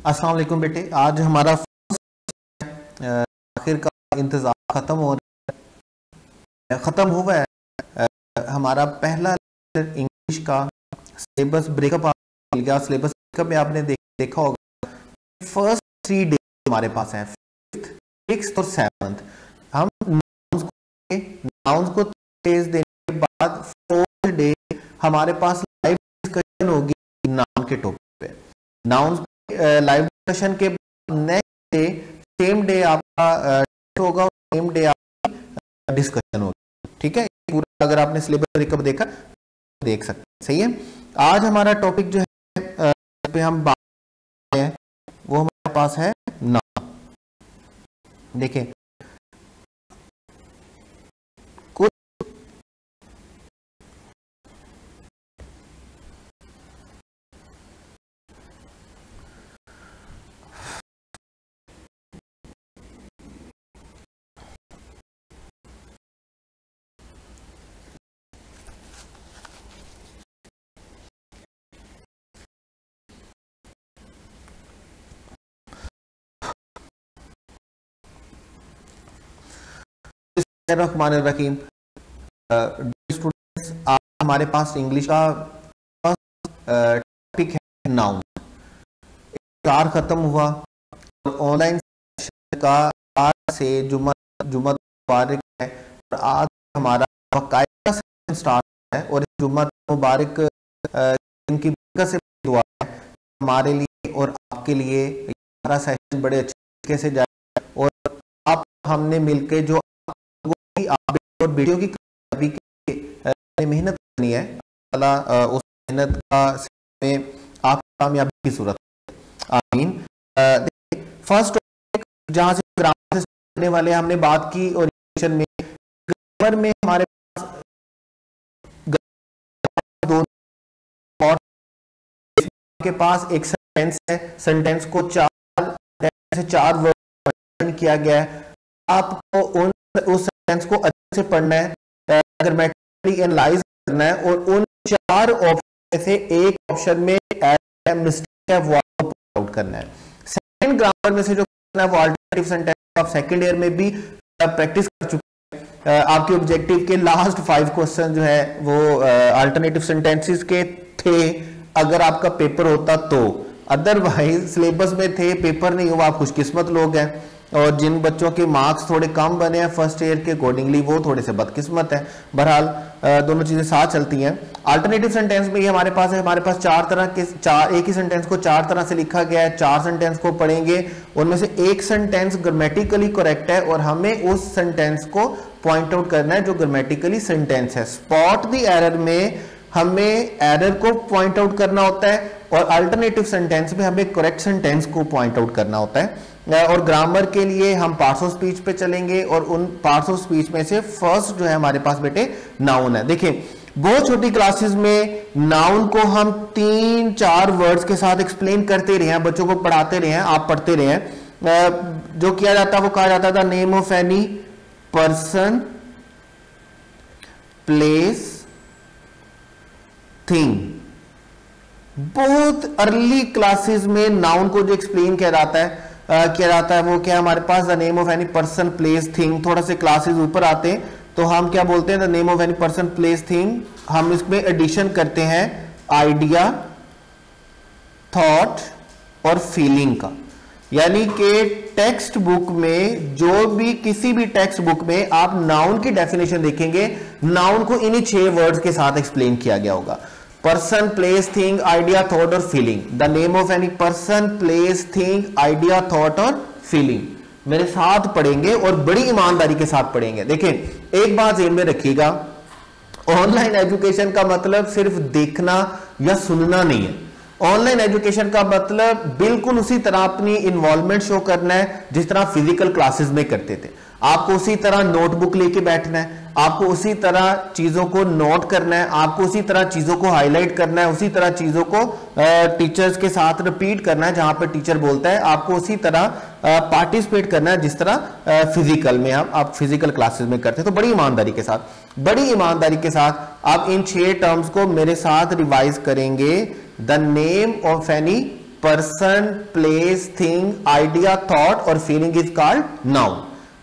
अस्सलाम वालेकुम बेटे, आज हमारा आखिर का इंतजार खत्म हो खत्म हुआ है। हमारा पहला इंग्लिश का सिलेबस ब्रेकअप मिल गया। सिलेबस ब्रेकअप में आपने देखा होगा फर्स्ट 3 डे हमारे पास है, 5th, 6th और 7th। हम नाउन्स को डेज देने के बाद 4th डे हमारे पास लाइव डिस्कशन होगी नाउन के टॉपिक पे। नाउन्स लाइव डिस्कशन के बाद नेक्स्ट डे सेम डे आपका होगा, सेम डे आपका डिस्कशन होगा। ठीक है, पूरा अगर आपने सिलेबस रिकप देखा देख सकते हैं। सही है, आज हमारा टॉपिक जो है पे हम बात कर रहे हैं वो हमारे पास है नाउन। देखें रहीम स्टूडेंट्स, आज हमारे पास इंग्लिश का टॉपिक है नाउन। चार खत्म हुआ और ऑनलाइन का आज से जुम्मा मुबारक है और आज हमारा बाकायदा सेशन स्टार्ट है और जुम्मा मुबारक इनकी बरकत से दुआ है हमारे लिए और आपके लिए। हमारा सेशन बड़े अच्छे तरीके से जाए और आप हमने मिलकर जो आप और वीडियो की मेहनत करनी है, अल्लाह उस मेहनत का में आप कामयाबी की सूरत आमीन। फर्स्ट जहां से ग्रामर से करने वाले हमने बात की और में ग्रामर में हमारे पास दो के पास एक सेंटेंस है। सेंटेंस को चार वर्ड किया गया है। आपको उस सेंटेंस को अच्छे से पढ़ना है, ग्रामेटिकली एनालाइज करना है और उन 4 ऑप्शन में से एक ऑप्शन में मिस्टेक है वो पॉइंट आउट करना है। सेकंड ग्रामर में से जो करना है वो अल्टरनेटिव सेंटेंस आप सेकंड ईयर में भी प्रैक्टिस कर चुके हैं। आपके ऑब्जेक्टिव के लास्ट 5 क्वेश्चन जो है वो अल्टरनेटिव सेंटेंसेस के थे अगर आपका पेपर होता तो, अदरवाइज सिलेबस में थे, पेपर नहीं हुआ, आप खुशकिस्मत लोग हैं। और जिन बच्चों के मार्क्स थोड़े कम बने हैं फर्स्ट ईयर के अकॉर्डिंगली वो थोड़े से बदकिस्मत है। बहरहाल दोनों चीजें साथ चलती हैं। अल्टरनेटिव सेंटेंस में ये हमारे पास है, हमारे पास 4 तरह के एक ही सेंटेंस को 4 तरह से लिखा गया है। 4 सेंटेंस को पढ़ेंगे, उनमें से एक सेंटेंस ग्रामेटिकली करेक्ट है और हमें उस सेंटेंस को पॉइंट आउट करना है जो ग्रामेटिकली सेंटेंस है। स्पॉट द एरर में हमें एरर को पॉइंट आउट करना होता है और अल्टरनेटिव सेंटेंस में हमें करेक्ट सेंटेंस को पॉइंट आउट करना होता है। और ग्रामर के लिए हम पार्ट्स ऑफ स्पीच पे चलेंगे और उन पार्ट्स ऑफ स्पीच में से फर्स्ट जो है हमारे पास बेटे नाउन है। देखिए बहुत छोटी क्लासेस में नाउन को हम 3-4 वर्ड्स के साथ एक्सप्लेन करते रहे हैं, बच्चों को पढ़ाते रहे हैं, आप पढ़ते रहे हैं। जो किया जाता है वो कहा जाता था name of any person, place, thing. बहुत अर्ली क्लासेस में नाउन को जो एक्सप्लेन किया जाता है वो क्या हमारे पास the name of any person, place, thing. थोड़ा से क्लासेस ऊपर आते हैं तो हम क्या बोलते हैं the name of any person, place, thing. हम इसमें एडिशन करते हैं आइडिया, थॉट और फीलिंग का। यानी कि टेक्स्ट बुक में जो भी किसी भी टेक्स्ट बुक में आप नाउन की डेफिनेशन देखेंगे, नाउन को इन्हीं 6 वर्ड्स के साथ एक्सप्लेन किया गया होगा। Person, place, thing, idea, thought और feeling. The name of any person, place, thing, idea, thought और फीलिंग। मेरे साथ पढ़ेंगे और बड़ी ईमानदारी के साथ पढ़ेंगे। देखें एक बात ध्यान में रखिएगा, ऑनलाइन एजुकेशन का मतलब सिर्फ देखना या सुनना नहीं है। ऑनलाइन एजुकेशन का मतलब बिल्कुल उसी तरह अपनी इन्वॉल्वमेंट शो करना है जिस तरह फिजिकल क्लासेस में करते थे। आपको उसी तरह नोटबुक लेके बैठना है, आपको उसी तरह चीजों को नोट करना है, आपको उसी तरह चीजों को हाईलाइट करना है, उसी तरह चीजों को टीचर्स के साथ रिपीट करना है जहां पर टीचर बोलता है। आपको उसी तरह पार्टिसिपेट करना है जिस तरह फिजिकल में आप फिजिकल क्लासेस में करते हैं। तो बड़ी ईमानदारी के साथ आप इन 6 टर्म्स को मेरे साथ रिवाइज करेंगे। The name of any person, place, thing, idea, thought or feeling is called noun.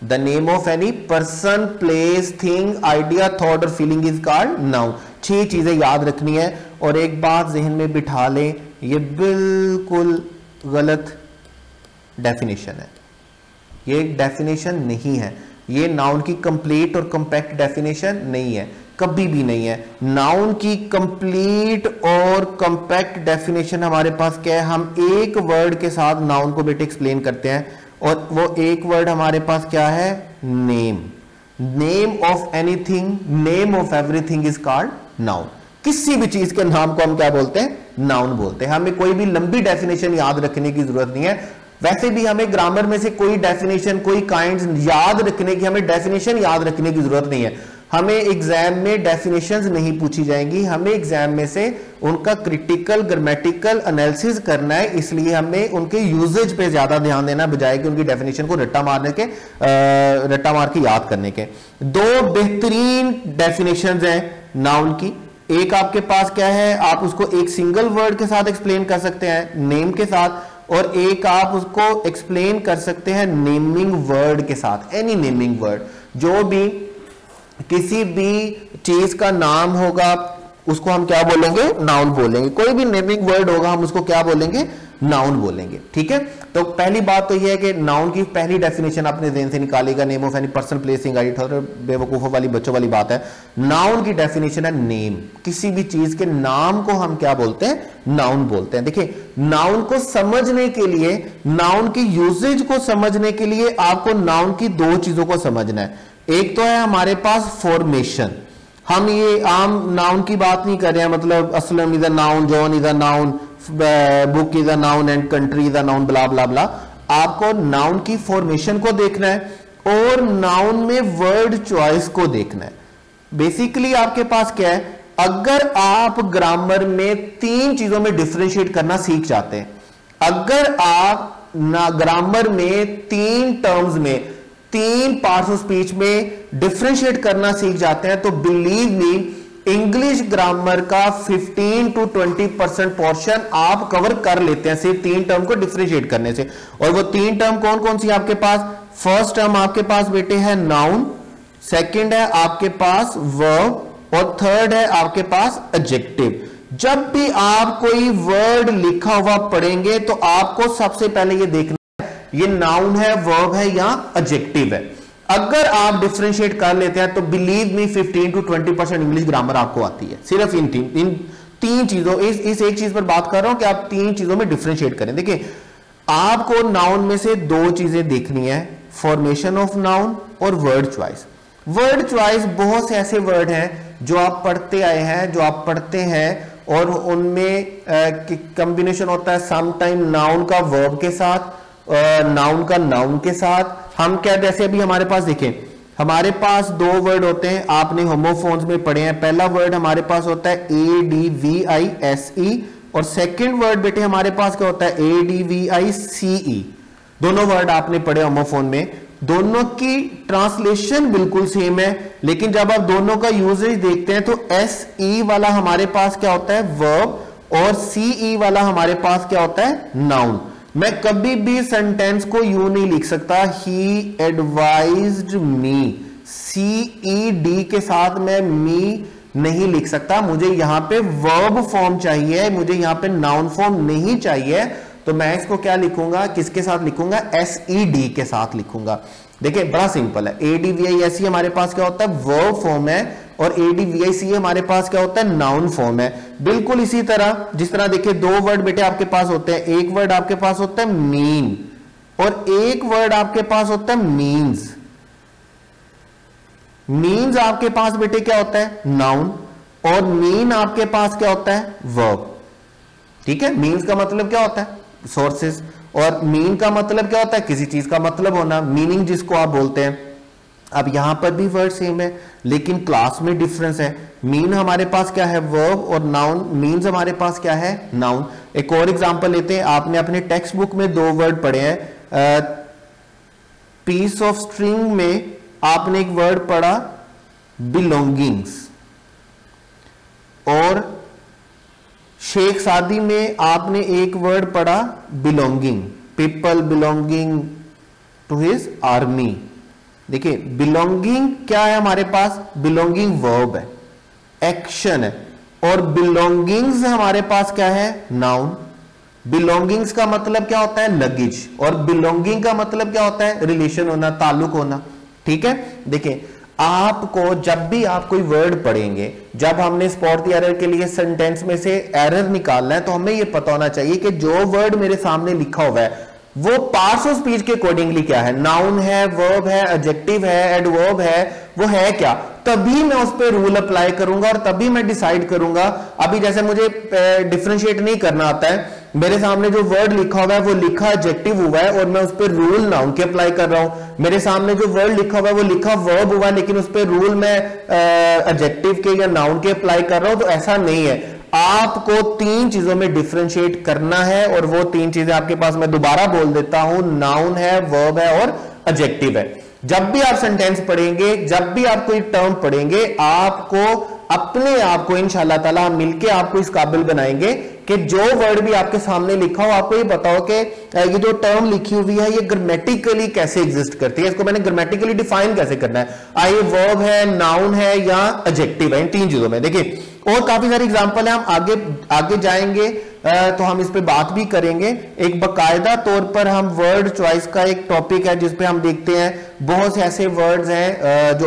The name of any person, place, thing, idea, thought or feeling is called noun. 6 चीजें याद रखनी है और एक बात जहन में बिठा लें, ये बिल्कुल गलत डेफिनेशन है, ये एक डेफिनेशन नहीं है, ये नाउन की कंप्लीट और कंपैक्ट डेफिनेशन नहीं है, कभी भी नहीं है। नाउन की कंप्लीट और कंपैक्ट डेफिनेशन हमारे पास क्या है, हम एक वर्ड के साथ नाउन को बेटे एक्सप्लेन करते हैं और वो एक वर्ड हमारे पास क्या है, name. Name of anything, name of everything is called noun. किसी भी चीज के नाम को हम क्या बोलते हैं, नाउन बोलते हैं। हमें कोई भी लंबी डेफिनेशन याद रखने की जरूरत नहीं है, वैसे भी हमें ग्रामर में से कोई डेफिनेशन, कोई काइंड्स याद रखने की, हमें डेफिनेशन याद रखने की जरूरत नहीं है। हमें एग्जाम में डेफिनेशंस नहीं पूछी जाएंगी, हमें एग्जाम में से उनका क्रिटिकल ग्रामेटिकल एनालिसिस करना है, इसलिए हमें उनके यूजेज पे ज्यादा ध्यान देना बजाय कि उनकी डेफिनेशन को रट्टा मार के याद करने के। 2 बेहतरीन डेफिनेशंस हैं नाउन की। एक आपके पास क्या है, आप उसको एक सिंगल वर्ड के साथ एक्सप्लेन कर सकते हैं, नेम के साथ, और एक आप उसको एक्सप्लेन कर सकते हैं नेमिंग वर्ड के साथ, एनी नेमिंग वर्ड। जो भी किसी भी चीज का नाम होगा उसको हम क्या बोलेंगे, नाउन बोलेंगे। कोई भी नेमिंग वर्ड होगा हम उसको क्या बोलेंगे, नाउन बोलेंगे। ठीक है, तो पहली बात तो यह है कि नाउन की पहली डेफिनेशन अपने ज़हन से निकालेगा, name of any person, place, thing, idea, बेवकूफों वाली बच्चों वाली बात है। नाउन की डेफिनेशन है नेम। किसी भी चीज के नाम को हम क्या बोलते हैं, नाउन बोलते हैं। देखिए, नाउन को समझने के लिए, नाउन की यूजेज को समझने के लिए आपको नाउन की 2 चीजों को समझना है। एक तो है हमारे पास फॉर्मेशन। हम ये आम नाउन की बात नहीं कर रहे हैं, मतलब Aslam is a noun, John is a noun, book is a noun and country is a noun, blah blah blah. आपको नाउन की फॉर्मेशन को देखना है और नाउन में वर्ड चॉइस को देखना है। बेसिकली आपके पास क्या है, अगर आप ग्रामर में 3 चीजों में डिफरेंशिएट करना सीख जाते हैं, अगर आप ग्रामर में 3 टर्म्स में, 3 पार्ट्स ऑफ स्पीच में डिफरेंशिएट करना सीख जाते हैं, तो बिलीव मी, इंग्लिश ग्रामर का 15 to 20% पोर्शन आप कवर कर लेते हैं सिर्फ 3 टर्म को डिफरेंशिएट करने से। और वो 3 टर्म कौन कौन सी आपके पास, फर्स्ट टर्म आपके पास बेटे है नाउन, सेकंड है आपके पास वर्ब, और थर्ड है आपके पास एडजेक्टिव। जब भी आप कोई वर्ड लिखा हुआ पढ़ेंगे तो आपको सबसे पहले ये देखना है ये नाउन है, वर्ब है या एडजेक्टिव है। अगर आप डिफरेंशिएट कर लेते हैं तो believe me 15 to 20% English grammar आपको आती है, सिर्फ इन तीन चीजों, इस एक चीज पर बात कर रहा हूं कि आप 3 चीजों में डिफरेंशिएट करें। देखिए, आपको नाउन में से 2 चीजें देखनी है, फॉर्मेशन ऑफ नाउन और वर्ड चॉइस। वर्ड चॉइस, बहुत से ऐसे वर्ड हैं जो आप पढ़ते आए हैं, जो आप पढ़ते हैं, और उनमें कॉम्बिनेशन होता है समटाइम नाउन का वर्ब के साथ, नाउन का नाउन के साथ। हम क्या, जैसे अभी हमारे पास देखें, हमारे पास 2 वर्ड होते हैं, आपने होमोफोन्स में पढ़े हैं। पहला वर्ड हमारे पास होता है ADVISE और सेकंड वर्ड बेटे हमारे पास क्या होता है, ADVICE। दोनों वर्ड आपने पढ़े होमोफोन में, दोनों की ट्रांसलेशन बिल्कुल सेम है, लेकिन जब आप दोनों का यूजेज देखते हैं तो SE वाला हमारे पास क्या होता है, वर्ब, और CE वाला हमारे पास क्या होता है, नाउन। मैं कभी भी सेंटेंस को यूं नहीं लिख सकता, ही एडवाइज्ड मी, CED के साथ मैं मी नहीं लिख सकता, मुझे यहां पे वर्ब फॉर्म चाहिए, मुझे यहां पे नाउन फॉर्म नहीं चाहिए। तो मैं इसको क्या लिखूंगा, किसके साथ लिखूंगा, SED के साथ लिखूंगा। देखिए, बड़ा सिंपल है। ADVISE हमारे पास क्या होता है, वर्ब फॉर्म है, और ADVICE हमारे पास क्या होता है, नाउन फॉर्म है। बिल्कुल इसी तरह, जिस तरह देखिए 2 वर्ड बेटे आपके पास होते हैं, एक वर्ड आपके पास होता है मीन और एक वर्ड आपके पास होता है मीन्स। मीन्स आपके पास बेटे क्या होता है, नाउन, और मीन आपके पास क्या होता है, वर्ब। ठीक है, मीन्स का मतलब क्या होता है, सोर्सेस, और मीन का मतलब क्या होता है, किसी चीज का मतलब होना, मीनिंग जिसको आप बोलते हैं। अब यहां पर भी वर्ड सेम है लेकिन क्लास में डिफरेंस है। मीन हमारे पास क्या है, वर्ब, और नाउन, मीन्स हमारे पास क्या है, नाउन। एक और एग्जांपल लेते हैं, आपने अपने टेक्स्ट बुक में 2 वर्ड पढ़े हैं। पीस ऑफ स्ट्रिंग में आपने एक वर्ड पढ़ा बिलोंगिंग्स, और शेख सादी में आपने एक वर्ड पढ़ा belonging, people belonging to his army. देखिए बिलोंगिंग क्या है हमारे पास, बिलोंगिंग वर्ब है, एक्शन है, और बिलोंगिंग्स हमारे पास क्या है, नाउन। बिलोंगिंग्स का मतलब क्या होता है, लगेज, और बिलोंगिंग का मतलब क्या होता है, रिलेशन होना, ताल्लुक होना। ठीक है, देखिए आपको जब भी आप कोई वर्ड पढ़ेंगे, जब हमने स्पॉट द एरर के लिए सेंटेंस में से एरर निकालना है, तो हमें यह पता होना चाहिए कि जो वर्ड मेरे सामने लिखा हुआ है वो पार्ट्स ऑफ स्पीच के अकॉर्डिंगली क्या है, नाउन है, वर्ब है, एडजेक्टिव है, एडवर्ब है, वो है क्या, तभी मैं उस पर रूल अप्लाई करूंगा और तभी मैं डिसाइड करूंगा। अभी जैसे मुझे डिफरेंशिएट नहीं करना आता है, मेरे सामने जो वर्ड लिखा हुआ है वो लिखा एडजेक्टिव हुआ है और मैं उस पर रूल नाउन के अप्लाई कर रहा हूं। मेरे सामने जो वर्ड लिखा हुआ है वो लिखा वर्ब हुआ है, लेकिन उस पर रूल मैं एडजेक्टिव के या नाउन के अप्लाई कर रहा हूं। तो ऐसा नहीं है, आपको तीन चीजों में डिफरेंशिएट करना है, और वो तीन चीजें आपके पास मैं दोबारा बोल देता हूं, नाउन है, वर्ब है और एडजेक्टिव है। जब भी आप सेंटेंस पढ़ेंगे, जब भी आप कोई टर्म पढ़ेंगे, आपको अपने आप को इंशाअल्लाह ताला हम मिलके आपको इस काबिल बनाएंगे कि जो वर्ड भी आपके सामने लिखा हो आपको ये बताओ कि ये जो टर्म लिखी हुई है ये ग्रामेटिकली कैसे एग्जिस्ट करती है, इसको मैंने ग्रामेटिकली डिफाइन कैसे करना है, आइए वर्ब है, नाउन है या एडजेक्टिव है, इन तीन चीजों में। देखिए और काफी सारी एग्जांपल है, हम आगे जाएंगे तो हम इस पे बात भी करेंगे। एक बकायदा तौर पर हम वर्ड चॉइस का एक टॉपिक है जिसपे हम देखते हैं बहुत से ऐसे वर्ड्स हैं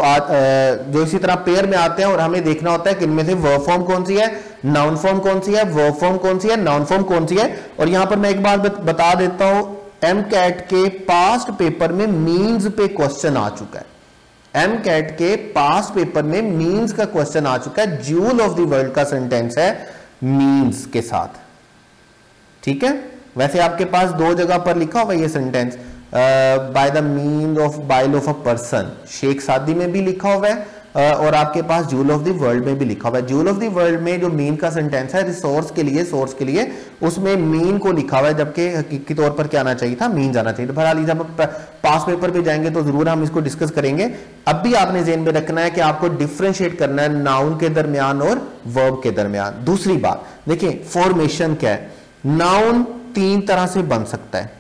जो इसी तरह पेयर में आते हैं, और हमें देखना होता है कि इनमें से वर्ब फॉर्म कौन सी है, नाउन फॉर्म कौन सी है, वर्ब फॉर्म कौन सी है, नाउन फॉर्म कौन सी है। और यहां पर मैं एक बात बता देता हूं, एमकैट के पास्ट पेपर में मीन्स पे क्वेश्चन आ चुका है। एमकैट के पास्ट पेपर में मीन्स का क्वेश्चन आ चुका है, ज्यूल ऑफ द वर्ल्ड का सेंटेंस है मीन्स के साथ। ठीक है, वैसे आपके पास दो जगह पर लिखा हुआ ये sentence, by the mean of bile of a person, Sheikh Saadi में भी लिखा हुआ है और आपके पास जूल ऑफ द वर्ल्ड में भी लिखा हुआ है। जूल ऑफ द वर्ल्ड में जो मीन का सेंटेंस है रिसोर्स के लिए, सोर्स के लिए, उसमें मीन को लिखा हुआ है, जबकि हकीकी तौर पर क्या आना चाहिए था, मीन आना चाहिए। तो बहरहाल जब पास पेपर पे जाएंगे तो जरूर हम इसको डिस्कस करेंगे। अब भी आपने ज़हन में रखना है कि आपको डिफरेंशिएट करना है नाउन के दरमियान और वर्ब के दरमियान। दूसरी बात देखिए, फॉर्मेशन क्या है, नाउन तीन तरह से बन सकता है,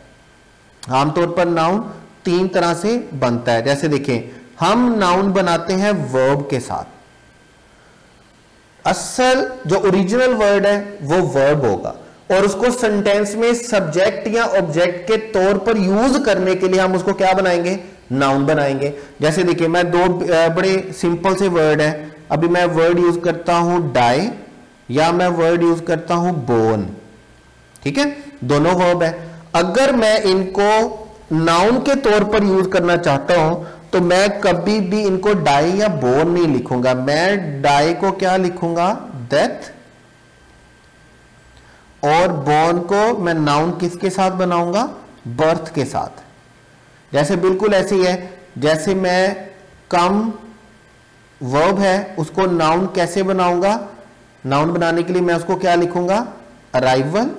आमतौर पर नाउन तीन तरह से बनता है। जैसे देखें, हम नाउन बनाते हैं वर्ब के साथ, असल जो ओरिजिनल वर्ड है वो वर्ब होगा, और उसको सेंटेंस में सब्जेक्ट या ऑब्जेक्ट के तौर पर यूज करने के लिए हम उसको क्या बनाएंगे, नाउन बनाएंगे। जैसे देखिए, मैं दो बड़े सिंपल से वर्ड है, अभी मैं वर्ड यूज करता हूं डाई या मैं वर्ड यूज करता हूं बोन। ठीक है, दोनों वर्ब है। अगर मैं इनको नाउन के तौर पर यूज करना चाहता हूं तो मैं कभी भी इनको डाई या बोन नहीं लिखूंगा, मैं डाई को क्या लिखूंगा, डेथ, और बोन को मैं नाउन किसके साथ बनाऊंगा, बर्थ के साथ। जैसे बिल्कुल ऐसे ही है, जैसे मैं कम वर्ब है उसको नाउन कैसे बनाऊंगा, नाउन बनाने के लिए मैं उसको क्या लिखूंगा, अराइवल,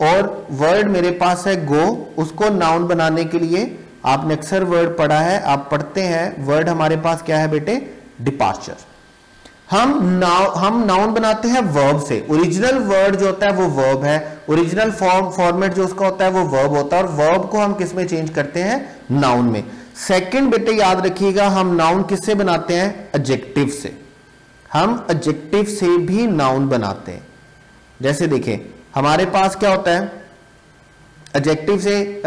और वर्ड मेरे पास है गो, उसको नाउन बनाने के लिए आपने अक्सर वर्ड पढ़ा है, आप पढ़ते हैं, वर्ड हमारे पास क्या है बेटे, डिपार्चर। हम नाउन बनाते हैं वर्ब से, ओरिजिनल वर्ड जो होता है वो वर्ब है, ओरिजिनल फॉर्मेट जो उसका होता है वो वर्ब होता है, और वर्ब को हम किस में चेंज करते हैं, नाउन में। सेकंड बेटे याद रखिएगा, हम नाउन किससे बनाते हैं, एडजेक्टिव से। हम एडजेक्टिव से भी नाउन बनाते हैं। जैसे देखें, हमारे पास क्या होता है, एडजेक्टिव से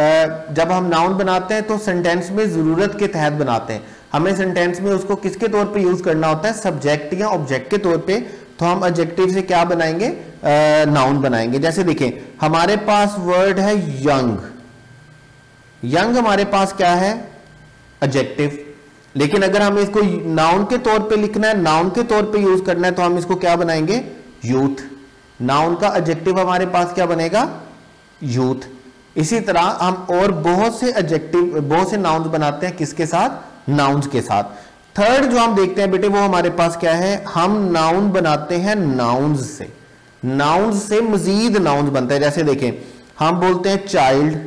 जब हम नाउन बनाते हैं तो सेंटेंस में जरूरत के तहत बनाते हैं, हमें सेंटेंस में उसको किसके तौर पे यूज करना होता है, सब्जेक्ट या ऑब्जेक्ट के तौर पे, तो हम एडजेक्टिव से क्या बनाएंगे, नाउन बनाएंगे। जैसे देखें, हमारे पास वर्ड है यंग, यंग हमारे पास क्या है, एडजेक्टिव, लेकिन अगर हमें इसको नाउन के तौर पे लिखना है, नाउन के तौर पे यूज करना है, तो हम इसको क्या बनाएंगे, यूथ। नाउन का एडजेक्टिव हमारे पास क्या बनेगा, यूथ। इसी तरह हम और बहुत से एडजेक्टिव, बहुत से नाउन्स बनाते हैं, किसके साथ, नाउन्स के साथ। थर्ड जो हम देखते हैं बेटे वो हमारे पास क्या है, हम नाउन बनाते हैं नाउन्स से, नाउन्स से मजीद नाउन्स बनता है। जैसे देखें, हम बोलते हैं चाइल्ड,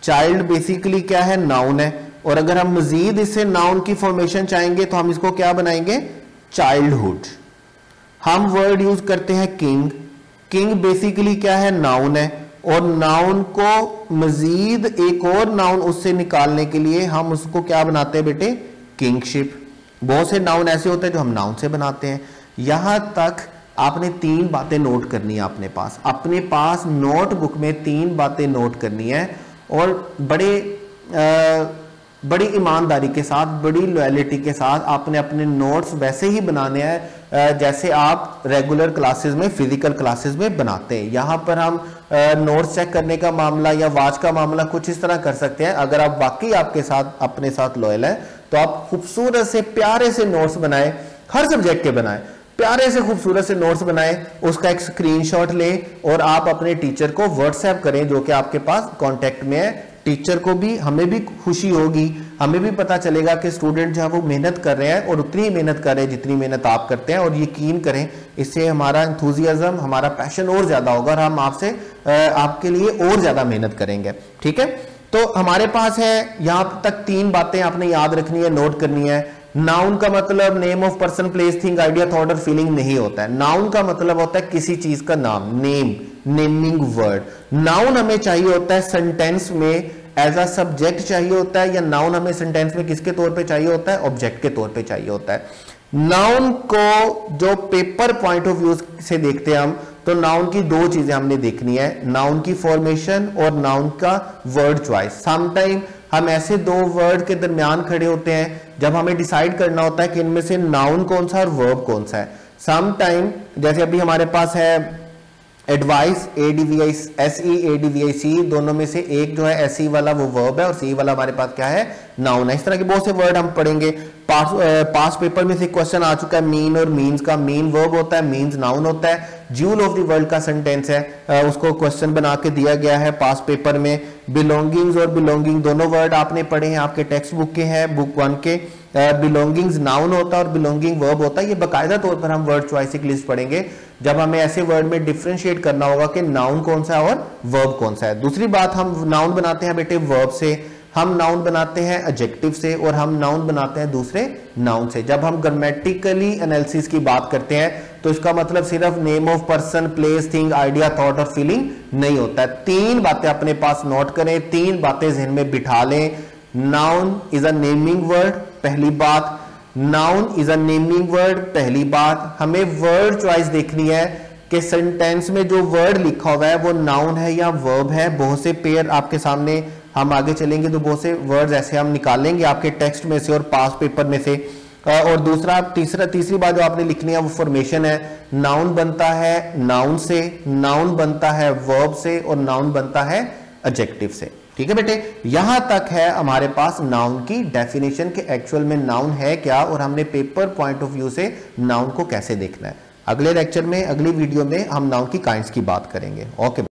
चाइल्ड बेसिकली क्या है, नाउन है, और अगर हम मजीद इससे नाउन की फॉर्मेशन चाहेंगे तो हम इसको क्या बनाएंगे, चाइल्डहुड। हम वर्ड यूज करते हैं किंग, किंग बेसिकली क्या है, नाउन है, और नाउन को मजीद एक और नाउन उससे निकालने के लिए हम उसको क्या बनाते हैं बेटे, किंगशिप। बहुत से नाउन ऐसे होते हैं जो हम नाउन से बनाते हैं। यहां तक आपने 3 बातें नोट करनी है अपने पास नोटबुक में 3 बातें नोट करनी है, और बड़ी ईमानदारी के साथ, बड़ी लॉयलिटी के साथ आपने अपने नोट्स वैसे ही बनाने हैं जैसे आप रेगुलर क्लासेस में, फिजिकल क्लासेस में बनाते हैं। यहां पर हम नोट्स चेक करने का मामला या वाच का मामला कुछ इस तरह कर सकते हैं। अगर आप वाकई आपके साथ अपने साथ लॉयल है तो आप खूबसूरत से प्यारे से नोट्स बनाए, हर सब्जेक्ट के बनाए, प्यारे से खूबसूरत से नोट्स बनाए, उसका एक स्क्रीनशॉट लें और आप अपने टीचर को व्हाट्सएप करें जो कि आपके पास कांटेक्ट में है। टीचर को भी, हमें भी खुशी होगी, हमें भी पता चलेगा कि स्टूडेंट जो है वो मेहनत कर रहे हैं और उतनी ही मेहनत कर रहे हैं जितनी मेहनत आप करते हैं। और यकीन करें इससे हमारा एंथुजियाज्म, हमारा पैशन और ज्यादा होगा और हम आपसे आपके लिए और ज्यादा मेहनत करेंगे। ठीक है, तो हमारे पास है यहां तक 3 बातें आपने याद रखनी है, नोट करनी है। नाउन का मतलब name of person, place, thing, idea, thought और फीलिंग नहीं होता है। नाउन का मतलब होता है किसी चीज का नाम, नेम, नेमिंग वर्ड। नाउन हमें चाहिए होता है सेंटेंस में एज अ सब्जेक्ट चाहिए होता है, या नाउन हमें सेंटेंस में किसके तौर पे चाहिए होता है, ऑब्जेक्ट के तौर पे चाहिए होता है। नाउन को जो पेपर पॉइंट ऑफ व्यू से देखते हैं हम, तो नाउन की 2 चीजें हमने देखनी है, नाउन की फॉर्मेशन और नाउन का वर्ड चॉइस। समटाइम हम ऐसे 2 वर्ड के दरमियान खड़े होते हैं जब हमें डिसाइड करना होता है कि इनमें से नाउन कौन सा और वर्ब कौन सा है। समटाइम जैसे अभी हमारे पास है एडवाइस, ADVICE, ADVIC, दोनों में से एक जो है SE वाला वो वर्ब है और C वाला हमारे पास क्या है, नाउन है। इस तरह के बहुत से वर्ड हम पढ़ेंगे। पास पेपर में से क्वेश्चन आ चुका है मीन और मीन्स का। मीन वर्ब होता है, मीन्स नाउन होता है। ज्यूल ऑफ द वर्ल्ड का सेंटेंस है, उसको क्वेश्चन बना के दिया गया है पास पेपर में। बिलोंगिंग्स और बिलोंगिंग दोनों वर्ड आपने पढ़े हैं, आपके टेक्स्ट बुक के हैं, बुक 1 के। बिलोंगिंग्स नाउन होता है और बिलोंगिंग वर्ब होता है। ये बाकायदा तौर पर हम वर्ड चॉइस की लिस्ट पढ़ेंगे जब हमें ऐसे वर्ड में डिफरेंशिएट करना होगा कि नाउन कौन सा है और वर्ब कौन सा है। दूसरी बात, हम नाउन बनाते हैं बेटे वर्ब से, हम नाउन बनाते हैं एडजेक्टिव से, और हम नाउन बनाते हैं दूसरे नाउन से। जब हम ग्रामेटिकली एनालिसिस की बात करते हैं तो इसका मतलब सिर्फ name of person, place, thing, idea, thought और फीलिंग नहीं होता है। 3 बातें अपने पास नोट करें, 3 बातें ज़हन में बिठा लें। Noun is a naming word, पहली बात। Noun is a naming word, पहली बात। हमें वर्ड चॉइस देखनी है कि सेंटेंस में जो वर्ड लिखा हुआ है वो नाउन है या वर्ब है। बहुत से पेयर आपके सामने, हम आगे चलेंगे तो बहुत से वर्ड्स ऐसे हम निकालेंगे आपके टेक्स्ट में से और पास पेपर में से। और दूसरा, तीसरी बात जो आपने लिखनी है वो फॉर्मेशन है। नाउन बनता है नाउन से, नाउन बनता है वर्ब से, और नाउन बनता है एडजेक्टिव से। ठीक है बेटे, यहां तक है हमारे पास नाउन की डेफिनेशन के एक्चुअल में नाउन है क्या और हमने पेपर पॉइंट ऑफ व्यू से नाउन को कैसे देखना है। अगले लेक्चर में, अगली वीडियो में हम नाउन की काइंड्स की बात करेंगे। ओके।